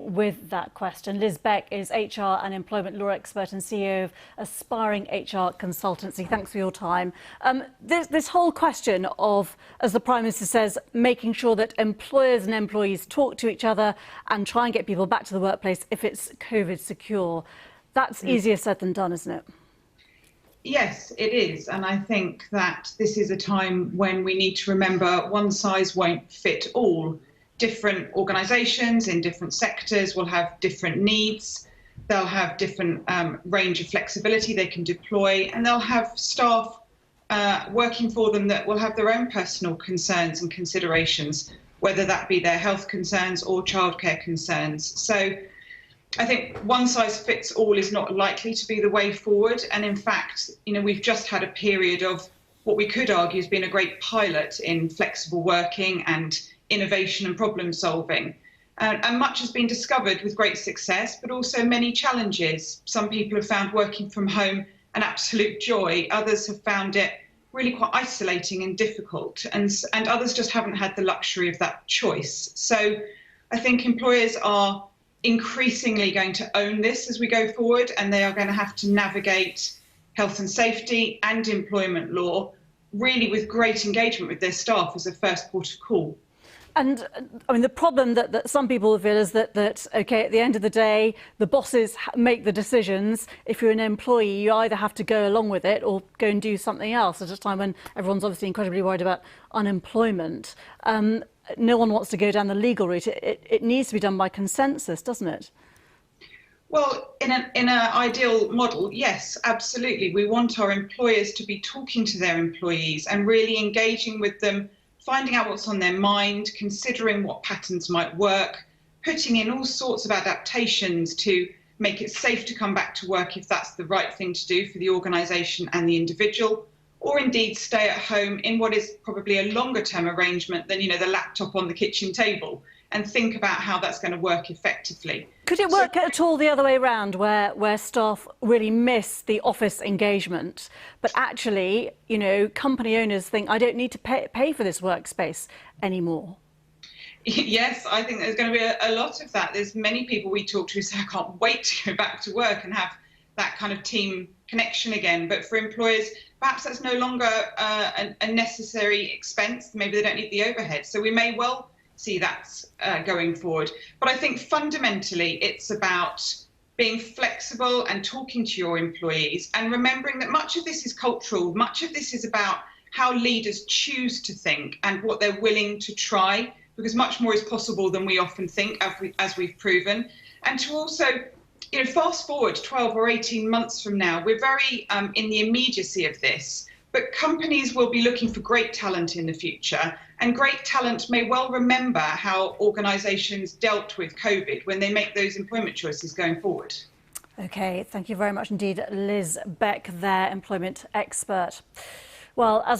with that question. Liz Beck is HR and employment law expert and CEO of Aspiring HR Consultancy. Thanks for your time. This whole question of, as the Prime Minister says, making sure that employers and employees talk to each other and try and get people back to the workplace if it's COVID secure, that's easier said than done, isn't it? Yes, it is. And I think that this is a time when we need to remember one size won't fit all. Different organisations in different sectors will have different needs. They'll have different range of flexibility they can deploy, and they'll have staff working for them that will have their own personal concerns and considerations, whether that be their health concerns or childcare concerns. So I think one size fits all is not likely to be the way forward. And in fact, we've just had a period of what we could argue has been a great pilot in flexible working and innovation and problem solving. And much has been discovered with great success, but also many challenges. Some people have found working from home an absolute joy. Others have found it really quite isolating and difficult. And others just haven't had the luxury of that choice. So I think employers are increasingly going to own this as we go forward, and they are going to have to navigate health and safety and employment law really with great engagement with their staff as a first port of call. And I mean, the problem that some people feel is that, OK, at the end of the day, the bosses make the decisions. If you're an employee, you either have to go along with it or go and do something else at a time when everyone's obviously incredibly worried about unemployment. No one wants to go down the legal route. It needs to be done by consensus, doesn't it? Well, in an ideal model, yes, absolutely. We want our employers to be talking to their employees and really engaging with them, finding out what's on their mind, considering what patterns might work, putting in all sorts of adaptations to make it safe to come back to work if that's the right thing to do for the organisation and the individual, or indeed stay at home in what is probably a longer term arrangement than, the laptop on the kitchen table, and think about how that's going to work effectively. Could it work at all the other way around, where staff really miss the office engagement, but actually, company owners think, I don't need to pay for this workspace anymore? Yes, I think there's going to be a lot of that. There's many people we talk to who say, I can't wait to go back to work and have that kind of team connection again. But for employers, perhaps that's no longer a necessary expense. Maybe they don't need the overhead. So we may well see that going forward. But I think fundamentally it's about being flexible and talking to your employees and remembering that much of this is cultural. Much of this is about how leaders choose to think and what they're willing to try, because much more is possible than we often think, as we've proven. And to also, fast forward 12 or 18 months from now, we're very in the immediacy of this, but companies will be looking for great talent in the future, and great talent may well remember how organisations dealt with COVID when they make those employment choices going forward. OK, thank you very much indeed, Liz Beck, their employment expert. Well, as